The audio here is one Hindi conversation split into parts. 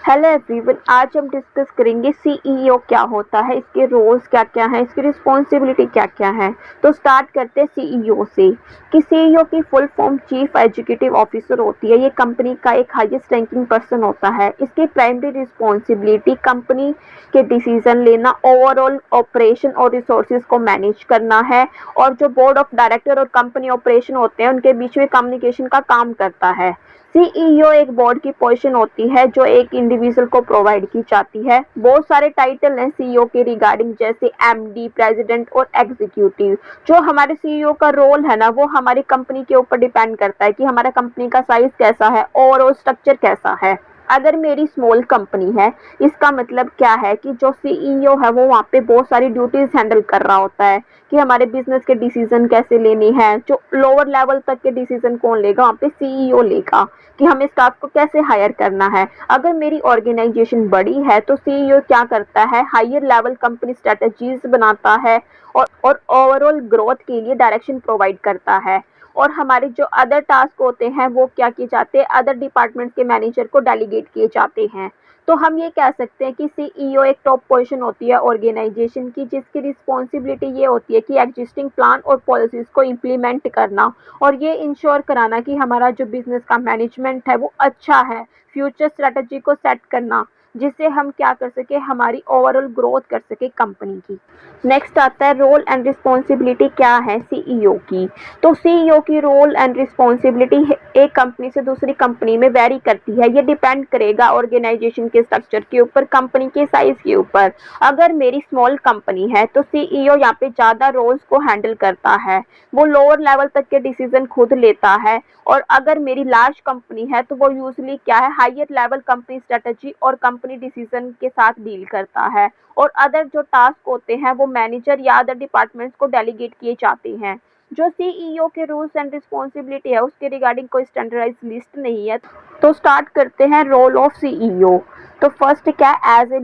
हेलो एवरीवन, आज हम डिस्कस करेंगे सीईओ क्या होता है, इसके रोल्स क्या क्या हैं, इसकी रिस्पॉन्सिबिलिटी क्या क्या है। तो स्टार्ट करते हैं सीईओ से कि सीईओ की full form chief executive officer होती है। ये कंपनी का एक हाईएस्ट रैंकिंग पर्सन होता है। इसकी प्राइमरी रिस्पॉन्सिबिलिटी कंपनी के डिसीजन लेना, ओवरऑल ऑपरेशन और रिसोर्सेज को मैनेज करना है, और जो बोर्ड ऑफ डायरेक्टर और कंपनी ऑपरेशन होते हैं उनके बीच में कम्युनिकेशन का काम करता है। सीईओ एक बोर्ड की पोजीशन होती है जो एक इंडिविजुअल को प्रोवाइड की जाती है। बहुत सारे टाइटल हैं सीईओ के रिगार्डिंग, जैसे एमडी, प्रेसिडेंट और एग्जीक्यूटिव। जो हमारे सीईओ का रोल है ना, वो हमारी कंपनी के ऊपर डिपेंड करता है कि हमारा कंपनी का साइज कैसा है, ओवरऑल स्ट्रक्चर कैसा है। अगर मेरी स्मॉल कंपनी है, इसका मतलब क्या है कि जो सीईओ है वो वहाँ पे बहुत सारी ड्यूटीज हैंडल कर रहा होता है कि हमारे बिजनेस के डिसीजन कैसे लेने हैं। जो लोअर लेवल तक के डिसीजन कौन लेगा, वहाँ पे सीईओ लेगा कि हमें स्टाफ को कैसे हायर करना है। अगर मेरी ऑर्गेनाइजेशन बड़ी है तो सीईओ क्या करता है, हायर लेवल कंपनी स्ट्रेटजीज बनाता है और ओवरऑल ग्रोथ के लिए डायरेक्शन प्रोवाइड करता है। और हमारे जो अदर टास्क होते हैं वो क्या किए जाते हैं, अदर डिपार्टमेंट के मैनेजर को डेलीगेट किए जाते हैं। तो हम ये कह सकते हैं कि सीईओ एक टॉप पोजीशन होती है ऑर्गेनाइजेशन की, जिसकी रिस्पॉन्सिबिलिटी ये होती है कि एग्जिस्टिंग प्लान और पॉलिसीज को इम्प्लीमेंट करना और ये इंश्योर कराना कि हमारा जो बिजनेस का मैनेजमेंट है वो अच्छा है, फ्यूचर स्ट्रेटजी को सेट करना जिससे हम क्या कर सके, हमारी ओवरऑल ग्रोथ कर सके कंपनी की। नेक्स्ट आता है रोल एंड रिस्पॉन्सिबिलिटी क्या है सीईओ की। तो सीईओ की रोल एंड रिस्पॉन्सिबिलिटी एक कंपनी से दूसरी कंपनी में वेरी करती है। ये डिपेंड करेगा ऑर्गेनाइजेशन के स्ट्रक्चर के ऊपर, कंपनी के साइज के ऊपर। अगर मेरी स्मॉल कंपनी है तो सीईओ यहाँ पे ज़्यादा रोल्स को हैंडल करता है, वो लोअर लेवल तक के डिसीजन खुद लेता है। और अगर मेरी लार्ज कंपनी है तो वो यूजली क्या है, हायर लेवल कंपनी स्ट्रेटजी और कंपनी डिसीजन के साथ डील करता है। और अदर जो टास्क होते हैं वो मैनेजर या अदर डिपार्टमेंट्स को डेलीगेट किए जाते हैं। जो सीईओ के रूल्स एंड रिस्पॉन्सिबिलिटी है उसके रिगार्डिंग कोई स्टैंडर्डाइज लिस्ट नहीं है। तो स्टार्ट करते हैं रोल ऑफ सीईओ। तो फर्स्ट क्या, एज ए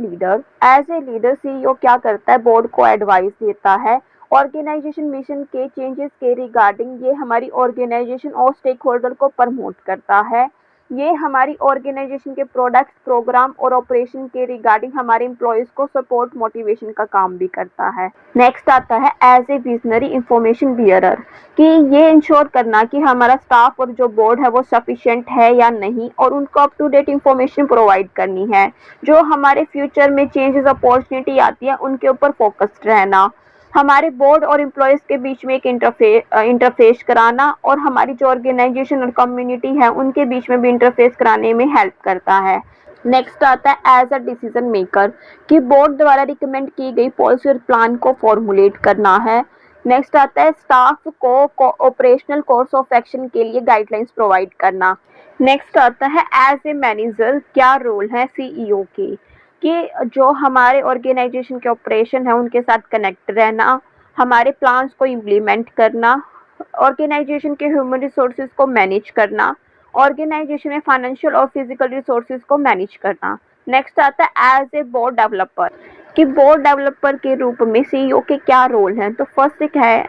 लीडर सीईओ क्या करता है, बोर्ड को एडवाइस देता है। ऑर्गेनाइजेशन मिशन के चेंजेस के रिगार्डिंग ये हमारी ऑर्गेनाइजेशन और स्टेक होल्डर को प्रमोट करता है। ये हमारी ऑर्गेनाइजेशन के प्रोडक्ट्स, प्रोग्राम और ऑपरेशन के रिगार्डिंग हमारे एम्प्लॉयज़ को सपोर्ट, मोटिवेशन का काम भी करता है। नेक्स्ट आता है as a visionary information bearer, कि ये इंश्योर करना कि हमारा स्टाफ और जो बोर्ड है वो सफिशिएंट है या नहीं, और उनको up to date information provide करनी है। जो हमारे फ्यूचर में चेंजेस, अपॉर्चुनिटी आती है उनके ऊपर फोकस्ड रहना, हमारे बोर्ड और एम्प्लॉयज़ के बीच में एक इंटरफेस कराना, और हमारी जो ऑर्गेनाइजेशन और कम्युनिटी है उनके बीच में भी इंटरफेस कराने में हेल्प करता है। नेक्स्ट आता है एज अ डिसीजन मेकर, कि बोर्ड द्वारा रिकमेंड की गई पॉलिसी और प्लान को फॉर्मुलेट करना है। नेक्स्ट आता है स्टाफ को ऑपरेशनल कोर्स ऑफ एक्शन के लिए गाइडलाइंस प्रोवाइड करना। नेक्स्ट आता है एज ए मैनेजर, क्या रोल है सीईओ के, कि जो हमारे ऑर्गेनाइजेशन के ऑपरेशन है उनके साथ कनेक्ट रहना, हमारे प्लान्स को इम्प्लीमेंट करना, ऑर्गेनाइजेशन के ह्यूमन रिसोर्सेज को मैनेज करना, ऑर्गेनाइजेशन में फाइनेंशियल और फिजिकल रिसोर्सेज को मैनेज करना। नेक्स्ट आता है एज ए बोर्ड डेवलपर, कि बोर्ड डेवलपर के रूप में सीईओ के क्या रोल हैं। तो फर्स्ट एक है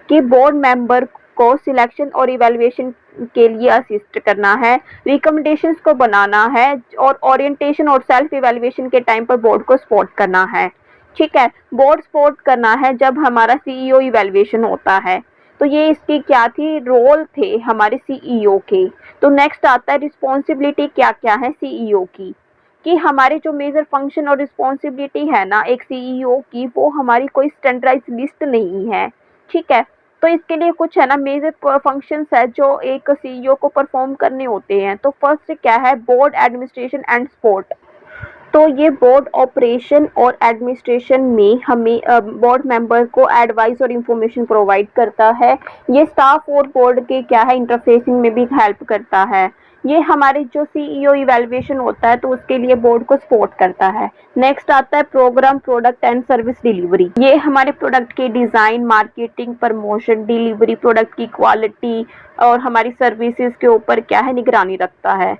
कि बोर्ड मेंबर को सिलेक्शन और इवैल्यूएशन के लिए असिस्ट करना है, रिकमेंडेशंस को बनाना है, और ओरिएंटेशन और सेल्फ इवैल्यूएशन के टाइम पर बोर्ड को सपोर्ट करना है। ठीक है, बोर्ड सपोर्ट करना है जब हमारा सीईओ इवैल्यूएशन होता है। तो ये इसकी क्या थी, रोल थे हमारे सीईओ के। तो नेक्स्ट आता है रिस्पॉन्सिबिलिटी क्या क्या है सीईओ की, कि हमारे जो मेजर फंक्शन और रिस्पॉन्सिबिलिटी है ना एक सीईओ की, वो हमारी कोई स्टैंडर्डाइज लिस्ट नहीं है। ठीक है, तो इसके लिए कुछ है ना मेजर फंक्शंस है जो एक सीईओ को परफॉर्म करने होते हैं। तो फर्स्ट क्या है, बोर्ड एडमिनिस्ट्रेशन एंड सपोर्ट। तो ये बोर्ड ऑपरेशन और एडमिनिस्ट्रेशन में हमें बोर्ड मेंबर को एडवाइस और इंफॉर्मेशन प्रोवाइड करता है। ये स्टाफ और बोर्ड के क्या है इंटरफेसिंग में भी हेल्प करता है। ये हमारे जो सीईओ इवैल्यूएशन होता है तो उसके लिए बोर्ड को सपोर्ट करता है। नेक्स्ट आता है programme, product and service delivery. ये हमारे प्रोडक्ट के design, marketing, promotion, delivery, product की क्वालिटी और हमारी सर्विसेज के ऊपर क्या है निगरानी रखता है।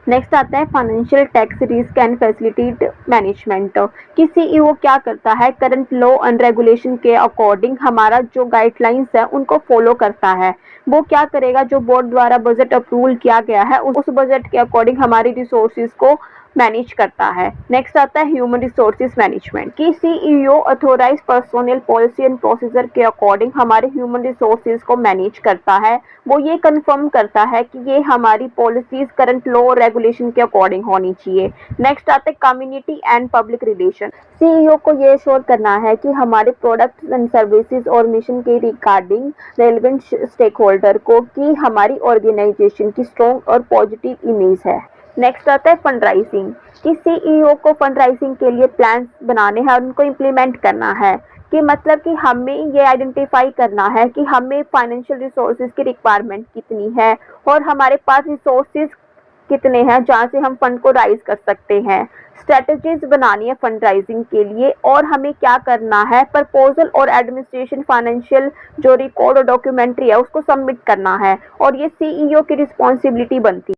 नेक्स्ट आता है financial, tax, risk and facility management, कि सीईओ क्या करता है, करंट लॉ एंड रेगुलेशन के अकॉर्डिंग हमारा जो गाइडलाइंस है उनको फॉलो करता है। वो क्या करेगा, जो बोर्ड द्वारा बजट अप्रूवल किया गया है उस बजट के अकॉर्डिंग हमारी रिसोर्सेज को मैनेज करता है। नेक्स्ट आता है ह्यूमन रिसोर्सेज मैनेजमेंट कि CEO authorise personal policy and procedure के अकॉर्डिंग हमारे ह्यूमन रिसोर्सेज को मैनेज करता है। वो ये कंफर्म करता है कि ये हमारी पॉलिसीज करंट लॉ और रेगुलेशन के अकॉर्डिंग होनी चाहिए। नेक्स्ट आता है community and public relation. CEO को ये श्योर करना है कि हमारे प्रोडक्ट्स एंड सर्विसेज और मिशन के रिगार्डिंग रेलेवेंट स्टेक होल्डर को कि हमारी ऑर्गेनाइजेशन की स्ट्रॉन्ग और पॉजिटिव इमेज है। नेक्स्ट आता है फंड राइजिंग कि सीईओ को फंड राइजिंग के लिए प्लान्स बनाने हैं और उनको इम्प्लीमेंट करना है कि मतलब कि हमें ये आइडेंटिफाई करना है कि हमें फाइनेंशियल रिसोर्सेज की रिक्वायरमेंट कितनी है और हमारे पास रिसोर्सेज कितने हैं जहाँ से हम फंड को राइज कर सकते हैं। स्ट्रेटजीज बनानी है फंड राइजिंग के लिए और हमें क्या करना है, प्रपोजल और एडमिनिस्ट्रेशन फाइनेंशियल जो रिकॉर्ड और डॉक्यूमेंट्री है उसको सबमिट करना है और ये सीईओ की रिस्पॉन्सिबिलिटी बनती है।